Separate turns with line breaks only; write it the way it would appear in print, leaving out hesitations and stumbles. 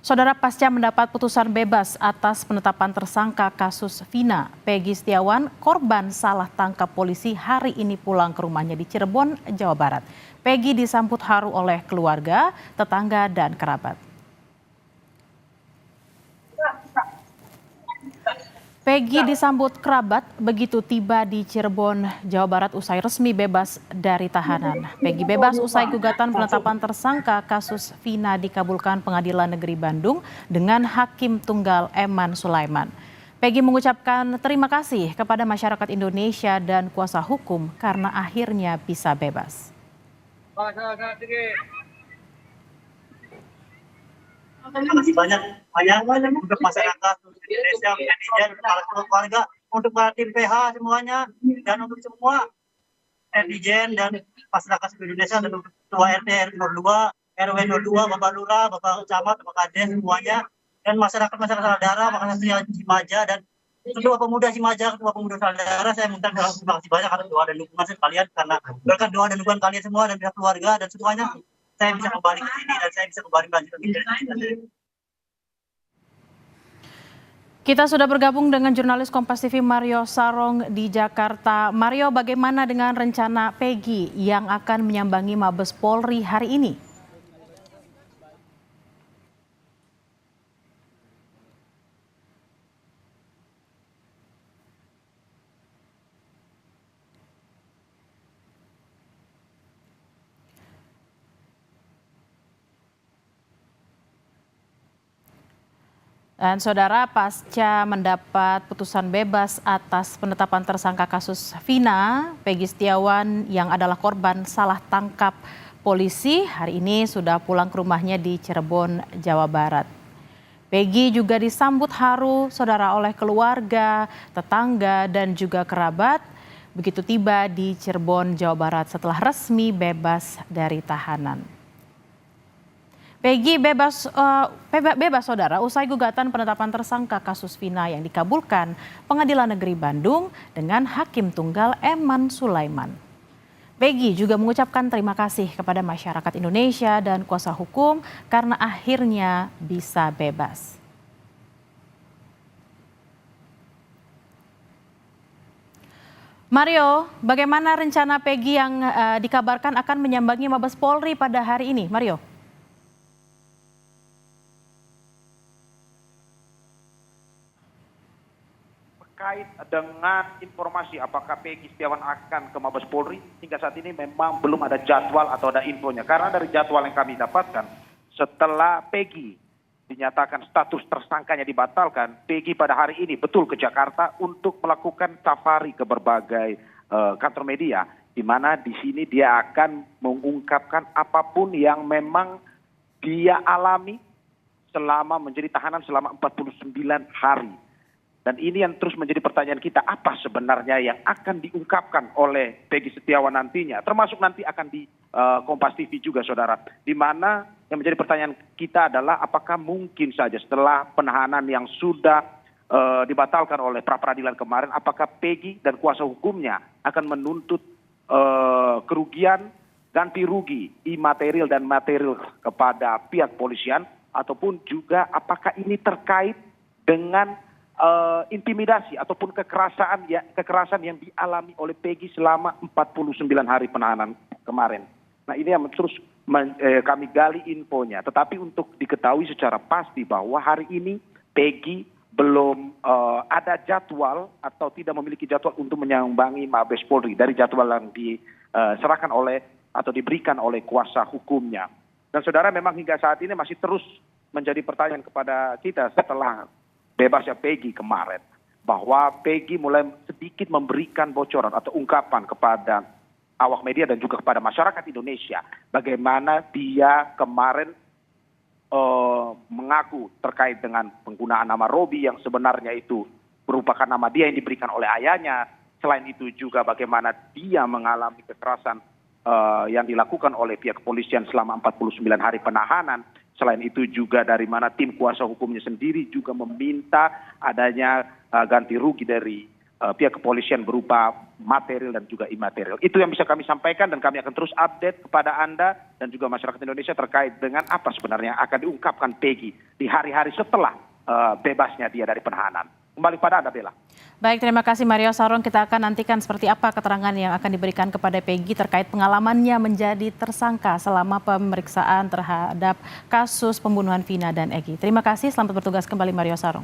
Saudara, pasca mendapat putusan bebas atas penetapan tersangka kasus Vina, Peggy Setiawan, korban salah tangkap polisi, hari ini pulang ke rumahnya di Cirebon, Jawa Barat. Peggy disambut haru oleh keluarga, tetangga, dan kerabat. Peggy disambut kerabat begitu tiba di Cirebon, Jawa Barat usai resmi bebas dari tahanan. Peggy bebas usai gugatan penetapan tersangka kasus Vina dikabulkan Pengadilan Negeri Bandung dengan Hakim Tunggal Eman Sulaiman. Peggy mengucapkan terima kasih kepada masyarakat Indonesia dan kuasa hukum karena akhirnya bisa bebas.
Terima kasih banyak untuk masyarakat Indonesia, netizen, keluarga, untuk tim PH semuanya, dan untuk semua netizen dan masyarakat Indonesia, dan untuk ketua RT RW 02, RW 02, Bapak Lurah, Bapak Camat, Bapak Kades semuanya, dan masyarakat saudara, masyarakat Cimaja, dan ketua pemuda Cimaja, ketua pemuda saudara, saya minta terima kasih banyak atas doa dan dukungan sekalian, karena berkat doa dan dukungan kalian semua dan pihak keluarga dan semuanya, saya bisa kembali ke sini dan saya bisa kembali melanjutkan hidup.
Kita sudah bergabung dengan jurnalis Kompas TV Mario Sarong di Jakarta. Mario, bagaimana dengan rencana Peggy yang akan menyambangi Mabes Polri hari ini? Dan saudara, pasca mendapat putusan bebas atas penetapan tersangka kasus Vina, Peggy Setiawan yang adalah korban salah tangkap polisi hari ini sudah pulang ke rumahnya di Cirebon, Jawa Barat. Peggy juga disambut haru saudara oleh keluarga, tetangga, dan juga kerabat begitu tiba di Cirebon, Jawa Barat setelah resmi bebas dari tahanan. Peggy bebas saudara usai gugatan penetapan tersangka kasus Vina yang dikabulkan Pengadilan Negeri Bandung dengan Hakim Tunggal Eman Sulaiman. Peggy juga mengucapkan terima kasih kepada masyarakat Indonesia dan kuasa hukum karena akhirnya bisa bebas. Mario, bagaimana rencana Peggy yang dikabarkan akan menyambangi Mabes Polri pada hari ini, Mario?
Terkait dengan informasi apakah Peggy Setiawan akan ke Mabes Polri, hingga saat ini memang belum ada jadwal atau ada infonya. Karena dari jadwal yang kami dapatkan, setelah Peggy dinyatakan status tersangkanya dibatalkan, Peggy pada hari ini betul ke Jakarta untuk melakukan safari ke berbagai kantor media, di mana di sini dia akan mengungkapkan apapun yang memang dia alami selama menjadi tahanan selama 49 hari. Dan ini yang terus menjadi pertanyaan kita, apa sebenarnya yang akan diungkapkan oleh Peggy Setiawan nantinya, termasuk nanti akan di Kompas TV juga, saudara. Di mana yang menjadi pertanyaan kita adalah apakah mungkin saja setelah penahanan yang sudah dibatalkan oleh pra-peradilan kemarin, apakah Peggy dan kuasa hukumnya akan menuntut kerugian, ganti rugi, imaterial dan material kepada pihak polisian, ataupun juga apakah ini terkait dengan intimidasi ataupun kekerasan yang dialami oleh Peggy selama 49 hari penahanan kemarin. Nah, ini yang terus kami gali infonya. Tetapi untuk diketahui secara pasti bahwa hari ini Peggy belum ada jadwal atau tidak memiliki jadwal untuk menyambangi Mabes Polri dari jadwal yang diserahkan oleh atau diberikan oleh kuasa hukumnya. Dan saudara, memang hingga saat ini masih terus menjadi pertanyaan kepada kita setelah bebasnya Peggy kemarin, bahwa Peggy mulai sedikit memberikan bocoran atau ungkapan kepada awak media dan juga kepada masyarakat Indonesia bagaimana dia kemarin mengaku terkait dengan penggunaan nama Robi yang sebenarnya itu merupakan nama dia yang diberikan oleh ayahnya. Selain itu juga bagaimana dia mengalami kekerasan yang dilakukan oleh pihak kepolisian selama 49 hari penahanan. Selain itu juga dari mana tim kuasa hukumnya sendiri juga meminta adanya ganti rugi dari pihak kepolisian berupa material dan juga imaterial. Itu yang bisa kami sampaikan dan kami akan terus update kepada Anda dan juga masyarakat Indonesia terkait dengan apa sebenarnya akan diungkapkan Peggy di di hari-hari setelah bebasnya dia dari penahanan. Kembali pada Anda, Bella.
Baik, terima kasih Mario Sarung. Kita akan nantikan seperti apa keterangan yang akan diberikan kepada Peggy terkait pengalamannya menjadi tersangka selama pemeriksaan terhadap kasus pembunuhan Vina dan Egi. Terima kasih, selamat bertugas kembali Mario Sarung.